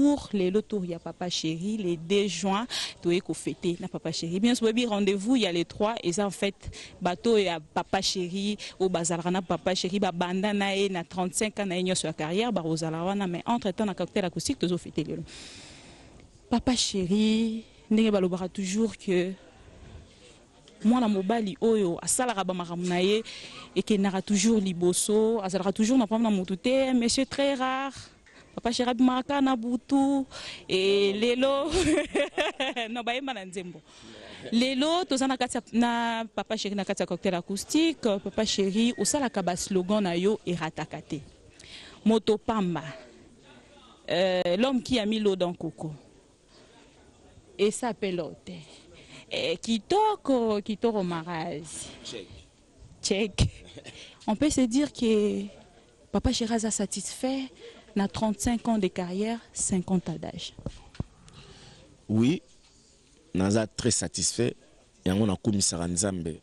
tour, les tours, il y a Papa Chéri, les 2 juin, tout est fêté, na Papa Chéri. Bien sûr, rendez-vous, il y a les 3, et ça en fait, bateau et à Papa Chéri, au Bazalrana, Papa Chéri, bandana et na 35 ans, na sur la carrière, Barozalawana, mais entre-temps, na cocktail acoustique, tout est fêté. Papa Chéri, n'est pas toujours que moi na mobali oyo asala rabamaramu na ye et qui n'aura toujours liboso azalera toujours na pamba na motute monsieur très rare Papa Chéri maraka na butu et lelo no baima na nzembo lelo tozana kati na Papa Chéri na kati cocktail acoustique Papa Chéri osala ka ba slogan na yo et ratakate moto pamba l'homme qui a mis l'eau dans coco et ça pelote Kitoko Maraz. Check. On peut se dire que Papa Chéri a satisfait, na 35 ans de carrière, 50 ans d'âge. Oui, naza très satisfait. Et on a commissaire Nzambe.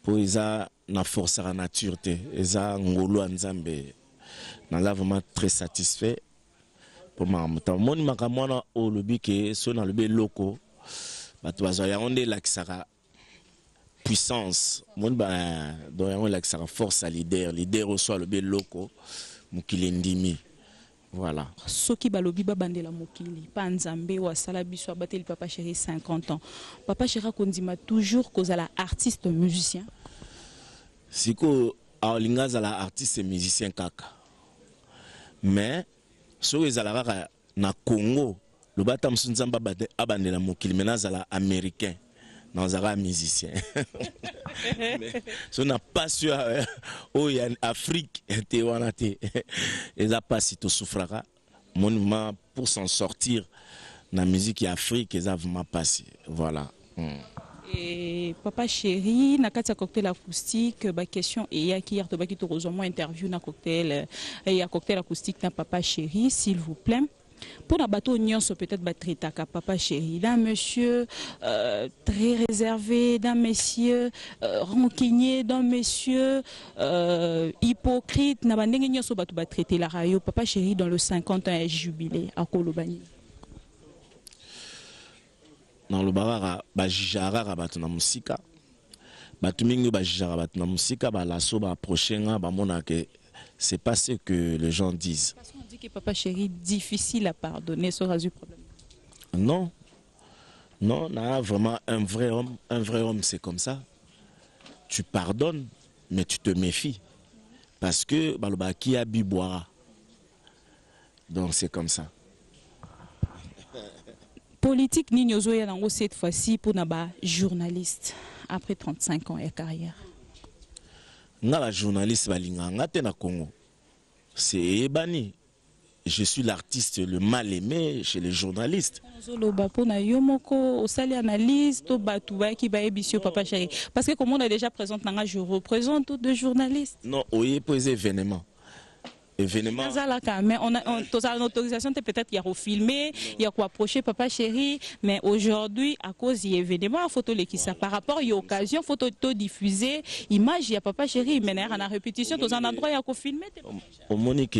Pour isa na force à la nature te, isa ngolo Nzambe. Naza vraiment très satisfait. Pour ma muta. Moni makamwana au lobby que son dans le bé loco. Il y a une puissance, il y a une force à leader reçoit le bel loco, Mukilendimi. Voilà. Soki balobi babandela mokili, pa nzambe wa salabiso abateli Papa Chéri 50 ans. Papa Chéri kondima toujours kozala artiste musicien. Siko alinga zala artiste musicien kaka. Mais so ezala na Congo le bata msunzamba abandela mokili menazala américain nazala musicien so na pas sûr oh y a Afrique te wana te eza pasi to souffrara monument pour s'en sortir na musique et Afrique eza vraiment passé voilà. Et Papa Chéri na kati cocktail acoustique ba question et ya ki yarto ba ki to rejoindre interview na cocktail et ya cocktail acoustique na Papa Chéri s'il vous plaît. Pour la bateau nyonso peut-être battrita ka Papa Chéri, d'un monsieur très réservé, d'un monsieur rancunier, d'un monsieur hypocrite, na bandenge nyonso bateau battrité la rayo Papa Chéri dans le 50 ans jubilé à Kolobani. Dans le barara bajijara bato na musika. Bato mingi bajijara bato na musika ba lasso ba prochain ba mona que c'est pas ce que les gens disent. Parce qu'on dit que Papa Chéri difficile à pardonner, ça résout le problème. Non, non, non, vraiment un vrai homme c'est comme ça. Tu pardonnes, mais tu te méfies. Parce que baloba qui a bu boira. Donc c'est comme ça. Politique Nino Zoya Nango cette fois-ci pour naba journaliste après 35 ans de carrière. La journaliste balinganga te na Congo. C'est Ebani. Je suis l'artiste le mal aimé chez les journalistes. Parce que comme on a déjà présenté, je représente tous deux journalistes. Non, oui, pour les événements. Événement. Mais on a l'autorisation peut-être il y a refilmer, il y a quoi approcher Papa Chéri, mais aujourd'hui à cause de l'événement, photo les qui ça par rapport à l'occasion, photo diffusée, image il y a Papa Chéri, mais en a répétition, dans un endroit il y a quoi filmer. Au Monique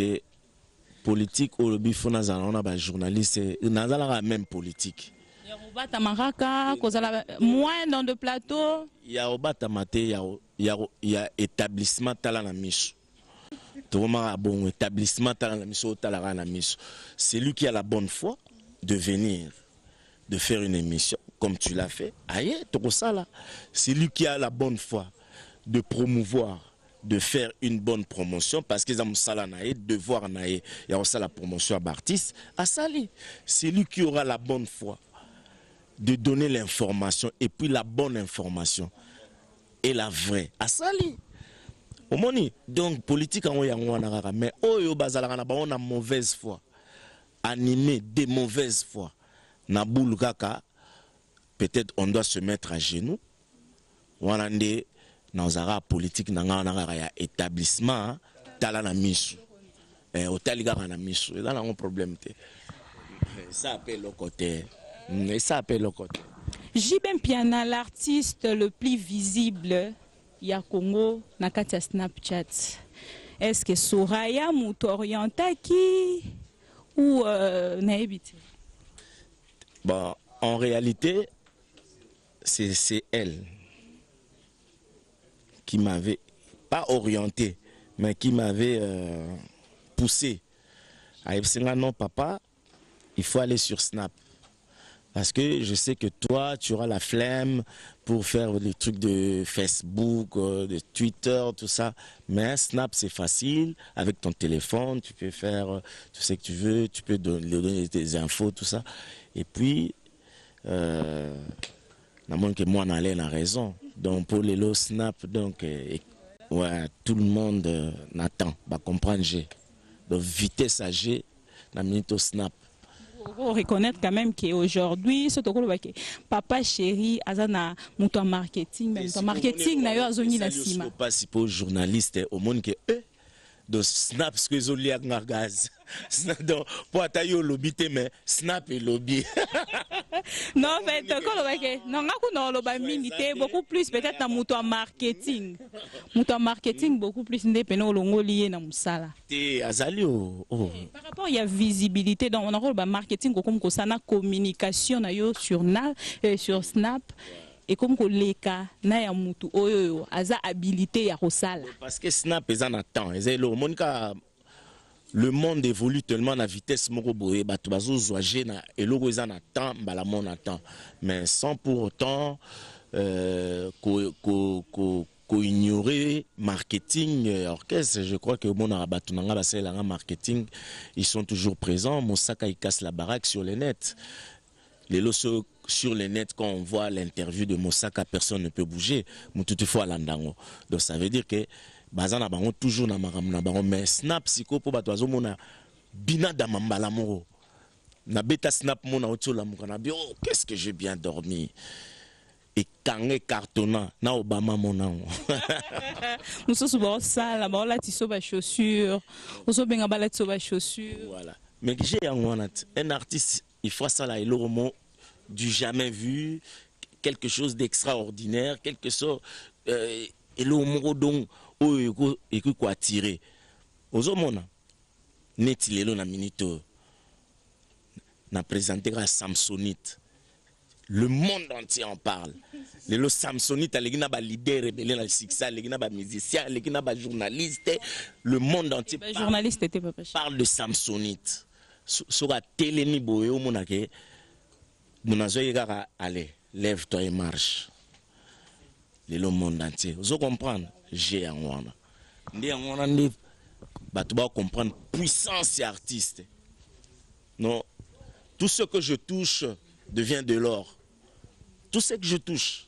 politique au lobby fona on a ba journaliste, nazala même politique. Moins dans le plateau. Il y a obata maté, il y a établissement talana misu. Bon établissement c'est lui qui a la bonne foi de venir, de faire une émission comme tu l'as fait. C'est lui qui a la bonne foi de promouvoir, de faire une bonne promotion parce qu'ils ont devoir naïe et on la promotion à Bartis à Sali. C'est lui qui aura la bonne foi de donner l'information et puis la bonne information et la vraie à Sali. Donc politique en Yango mais oyo bazalaka na on a mauvaise foi animé de mauvaise foi na boule kaka peut-être on doit se mettre à genoux wana nde na zara politique na ngana ya établissement tala na misu otaliga na misu là na un problème te ça appelle le côté et ça appelle le côté Jibem Piana l'artiste le plus visible ya Congo na kati ya Snapchat. Est-ce que Soraya Moutorientaki ou naebite? Bon, en réalité, c'est elle qui m'avait, pas orienté, mais qui m'avait poussé à dire non papa, il faut aller sur Snap. Parce que je sais que toi, tu auras la flemme pour faire des trucs de Facebook, de Twitter, tout ça. Mais Snap, c'est facile. Avec ton téléphone, tu peux faire tout ce que tu veux. Tu peux donner des infos, tout ça. Et puis, que moi, on allait la raison. Donc, pour les lots Snap, donc, ouais, tout le monde n'attend. Bah, comprendre G. Donc, vitesse à G, la minute au Snap. Il faut reconnaître quand même qu'aujourd'hui, papa chéri, azana muto marketing, même marketing na yo azongi na sima. Pas si pour journaliste au monde que de Snap ce que zoli ak ngaz. Donc pour atayo lobby mais Snap et lobby. Non mais non ngaku no loba mingi te beaucoup plus peut-être na muto marketing. Muto marketing beaucoup plus ndepena olongo lié na musala. Te azali oh. Par rapport il y a visibilité donc on a le marketing comme ko sana communication na yo sur Snap. Et comme koleka na ya mutu oyo aza habilité ya kosala parce que Snap est en attend le monde évolue tellement à vitesse moko boye bato bazozoaje na eloko eza na temps mbala mon attend mais sans pour autant ko ignorer marketing orchestre. Je crois que mon bato nanga basela marketing ils sont toujours présents. Mosaka il casse la baraque sur les nets. Les lots sur les nets, quand on voit l'interview de Mosaka, personne ne peut bouger. Toutefois, l'andango. Donc ça veut dire que bazana bango toujours na maram na bango mais Snap siko po batwazo mona bina damambala moro. Na beta Snap mona otiola mukana bi oh qu'est-ce que j'ai bien dormi. Et kangé cartonnant na Obama mona. Nous sommes bon ça là bas là tiso ba chaussures. Oso benga ba tiso ba chaussures. Voilà. Mais j'ai un artiste il faut ça là, le roman du jamais vu, quelque chose d'extraordinaire, quelque chose et le roman donc et que quoi tirer. Aux hommes net il est là na minute na présenté à Samsonite. Le monde entier en parle. Le Samsonite, les gens leader rebelle dans le succès, les gens musiciens, les gens journalistes, le monde entier parle de Samsonite. Sur la télé ni boye au monde que nous avons allez lève-toi et marche le monde entier vous comprenez j'ai en wana ndi en wana ndi batu ba comprendre puissance et artiste non tout ce que je touche devient de l'or tout ce que je touche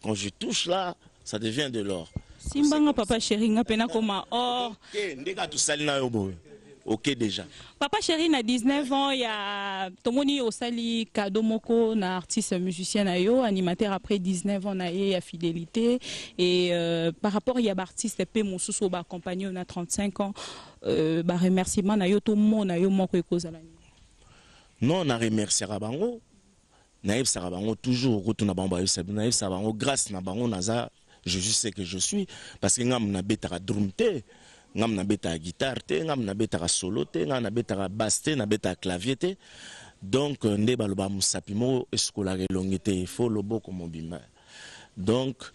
quand je touche là ça devient de l'or simbanga papa chéri nga pena koma or ndeka tout salina yo boye. Ok déjà. Papa chéri na 19 ans, il y a Tomoni Osali Kadomoko, na artiste musicien na yo, animateur après 19 ans na y a fidélité et par rapport il y a artiste pe Mosusu ba accompagné on a 35 ans ba remerciement na yo tout monde na yo moko ekozala. Non, na remerciera bango. Na yebsara bango toujours retourna bango na yebsara bango grâce na bango naza je sais que je suis parce que ngam na betara drum te. Ngam na beta guitare te ngam na beta solo te ngam na beta basse te na beta clavier te donc nde baloba musapimo eskola longete faut loboko mobima donc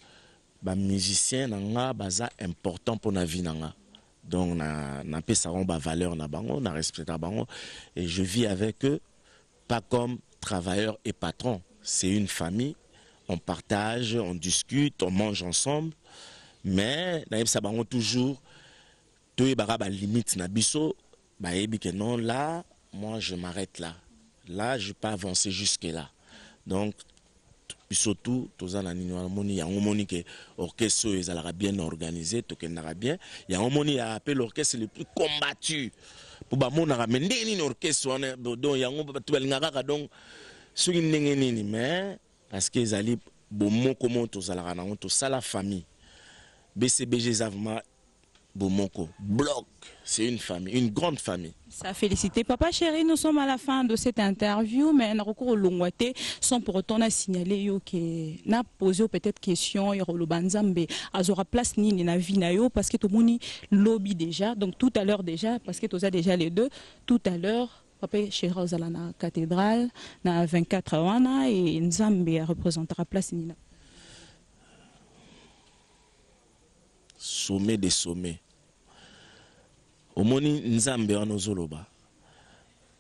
ba musicien nanga baza important pour na vie nanga donc na pesa ba valeur na bango na respecta bango et je vis avec eux pas comme travailleur et patron c'est une famille on partage on discute on mange ensemble mais na yebsa bango toujours tout est baraba limite na biso ba yebi que non là moi je m'arrête là je peux avancer jusque là donc biso tout tozana nini moni ya moni que orchestre ezala bien organisé to que na bien ya moni ya appel l'orchestre le plus combattu pour ba mona ramende nini orchestre donc ya ngo to balingaka donc soki ndenge nini mais parce que ezali bomo comment tozala na to sala famille BCBG zavma Bomoko. Bloc, c'est une famille, une grande famille. Ça félicité. Papa chéri, nous sommes à la fin de cette interview, mais on a recours au Longwate, sans pour autant signaler que n'a posé peut-être question et le banzambe azora place ni na vie na yo parce que tout le monde lobby déjà, donc tout à l'heure déjà parce que tu as déjà les deux, tout à l'heure papa chéri ozala na cathédrale na 24 wana et Nzambe représentera place ni na sommet des sommets. Omoni Nzambe wana ozoloba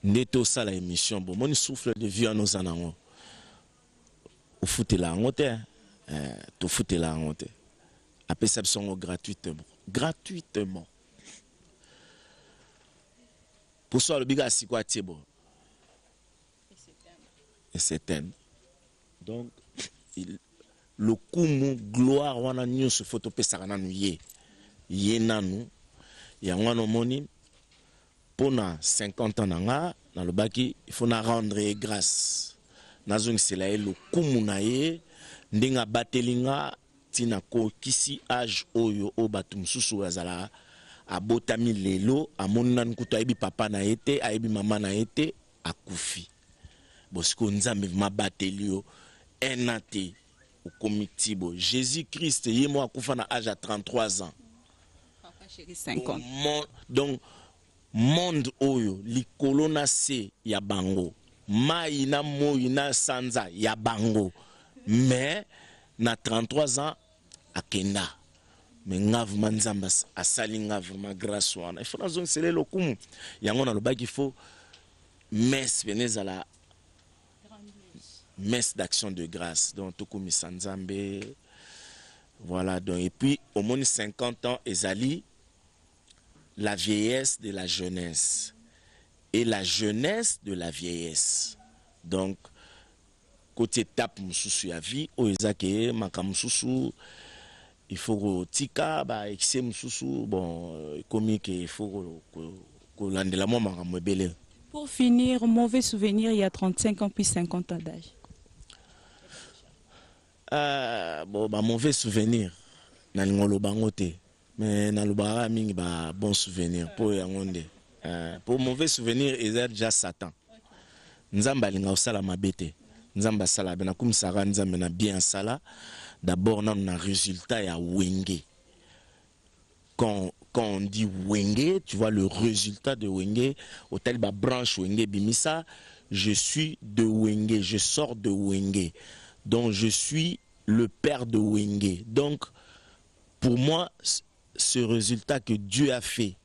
ndeto sala émission bon moni souffle de vie wana ozanango ofutela yango te tofutela yango te apesa biso yango gratuitement pour ça le biga sikwa tiebo et c'est donc le kumu gloire wana nyonso faut topesa nanu ye nanu ya ngwana moni pona 50 ans nanga na lobaki il faut na rendre grâce nazongi sela le kumu na ye ndinga batelinga tina ko kisi âge oyo o batu mususu azala abotami lelo amoni nan kuto ayebi papa na yete ayebi mama na yete akufi bosiko Nzambe mabateli yo enate au comitibo Jésus Christ yemo akufa na âge à 33 ans. 50. Donc monde oyo likolo na se ya bango mai na moi na sanza ya bango mais na 33 ans akenda mais ngavu manzamba asali ngavu vraiment grâce wana il faut nazong sele lokumu yango na lobaki il faut messe venez à la messe d'action de grâce donc tokumi sanzambe voilà donc et puis au moins 50 ans ezali la vieillesse de la jeunesse et la jeunesse de la vieillesse. Donc, côté étape mususu ya vie, oezake maka mususu, il faut tika ba excès mususu bon comme que il faut que landela mo maka mobele. Pour finir, mauvais souvenir il y a 35 ans puis 50 ans d'âge. Bon ba mauvais souvenir na ngolo bangote. Mais dans le bara mingi ba bon souvenir pour yangonde pour mauvais souvenir il y a déjà Satan Nzamba linga osala mabete Nzamba sala bena kum sara Nzamba na bien sala d'abord na résultat ya wenge quand on dit wenge tu vois le résultat de wenge hôtel ba branche wenge bimisa je suis de wenge je sors de wenge donc je suis le père de wenge donc pour moi ce résultat que Dieu a fait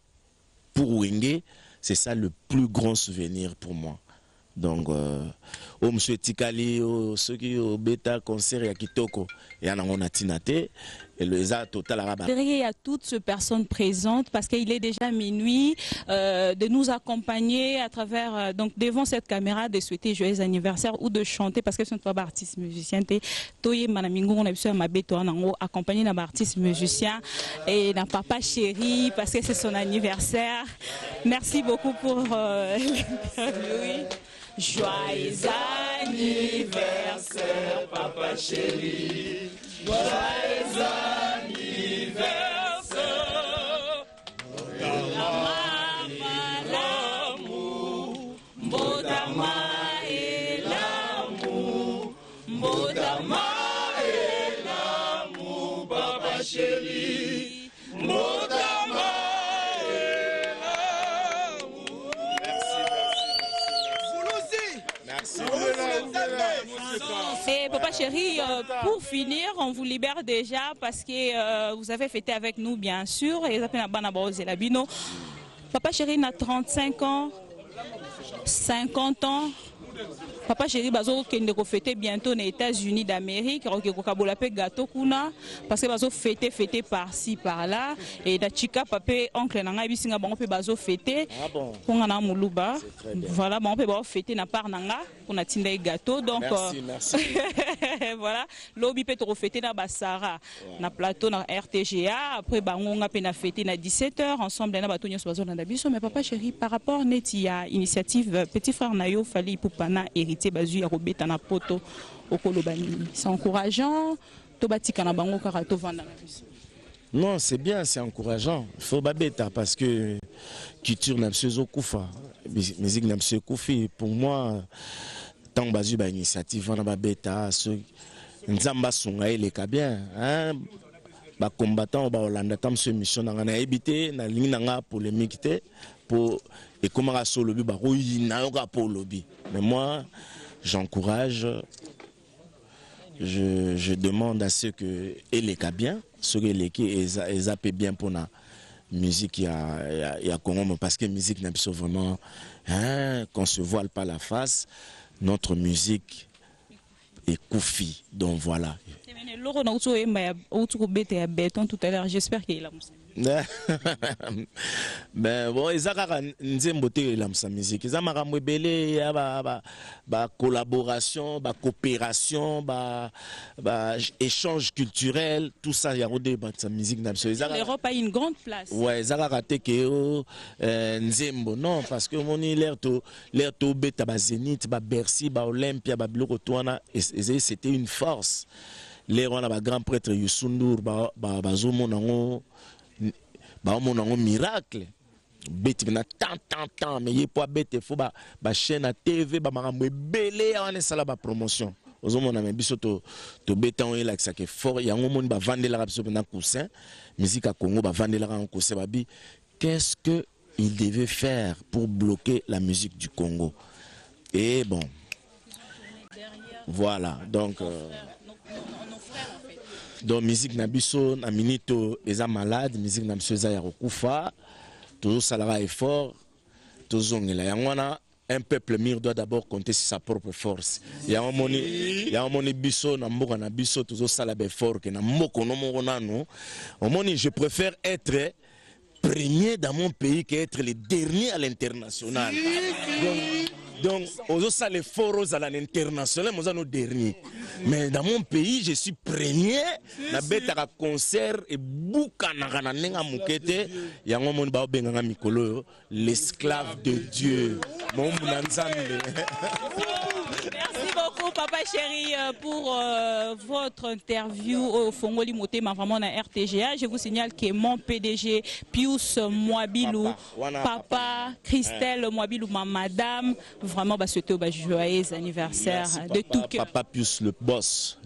pour Wenge, c'est ça le plus grand souvenir pour moi. Donc, au monsieur Tikali, ceux qui au bêta concert ya Kitoko, et on a tinate, et le za total arabe. Il y a toutes ces personnes présentes parce qu'il est déjà minuit, de nous accompagner à travers, donc devant cette caméra, de souhaiter joyeux anniversaire ou de chanter parce que ce ne sont pas artistes musiciens. Toye Manamingo, on a besoin de m'abeto accompagner d'un artiste musicien et d'un papa chéri parce que c'est son anniversaire. Merci beaucoup pour l'interview. Joyeux anniversaire, papa chéri. Joyeux anniversaire. L'amour, Mbodama et l'amour, Mbodama et l'amour, papa chéri. Mbodama. Et papa chéri, pour finir, on vous libère déjà parce que vous avez fêté avec nous bien sûr. Et papa chéri n'a 35 ans, 50 ans. Papa chéri bazo kende ko fêter bientôt aux États-Unis d'Amérique, ko kabola pe gâteau kuna parce que bazo fêter par-ci par-là et da chika papa oncle nanga bisinga bango pe bazo fêter. Ah bon. Pongana muluba. Voilà, bango pe bazo fêter na par nanga kuna tinda gâteau donc merci. voilà, lobi pe to fêter na basara na plateau na RTGA après bango nga pe na fêter na 17h ensemble na bato nyos bazo na biso mais papa chéri par rapport neti ya initiative petit frère nayo fali Poupana héritier bazu ya robeta na poto okolo banini c'est encourageant to batika na bango kaka to vanda na biso Non, c'est bien, c'est encourageant. Il faut babeta parce que culture n'a pas koufa, musique n'a pas koufi. Pour moi, tant que j'ai initiative, on a babeta, ceux nzamba songa les bien, hein, ba combattant ba Hollande tam ce mission na na éviter na ligne na polémique pour et comment à solo bi ba na yoka pour lobby. Mais moi, j'encourage. Je demande à ceux que les cas bien, ceux qui les bien pour la musique il y a Congo parce que la musique n'a pas vraiment hein, qu'on se voile pas la face, notre musique est koufi, donc voilà. Tout à l'heure, j'espère qu'il a ben bon ezaka nzembote la musique ezamaka mwebele ya ba collaboration ba coopération ba échange culturel tout ça ya rodé ba musique na l'Europe a une grande place. Ouais ezaka raté que nzembo non parce que moni l'air to beta ba Zénith ba Bercy ba Olympia ba biloko toana c'était une force l'air on a ba grand prêtre Youssou Ndour ba zomo nango ba mon miracle bête na tant mais il pas bête faut ba chaîne à TV ba makambo belé on sala ba promotion ozomo na biso to bête on ela que fort yango moni ba vandela biso na coussin musique à Congo ba vandela en coussin ba bi qu'est-ce que il devait faire pour bloquer la musique du Congo et bon voilà donc donc musique nabiso na minito eza malade musique nabiso eza ya kokufa toujours salara effort toujours ngela yangwana un peuple mûr doit d'abord compter sur sa propre force ya moni biso na mboka na biso toujours sala be fort que na mboko no moko nanu omoni je préfère être premier dans mon pays qu'être le dernier à l'international donc aux ça les forts à l'international moi nos derniers mais dans mon pays je suis premier na beta concert et bouka na nenga mukete yango moni ba benga mikolo l'esclave de Dieu mon nzambe. Merci beaucoup Papa Chéri pour votre interview au Fongoli Motema vraiment na RTGA. Je vous signale que mon PDG Pius Mwabilou, Papa Christelle Mwabilou, ma madame, vraiment bah souhaiter un joyeux anniversaire. Merci, de tout cœur. Papa Pius le boss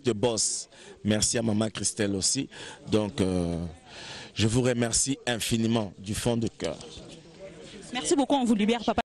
de boss. Merci à maman Christelle aussi. Donc je vous remercie infiniment du fond de cœur. Merci beaucoup, on vous libère Papa.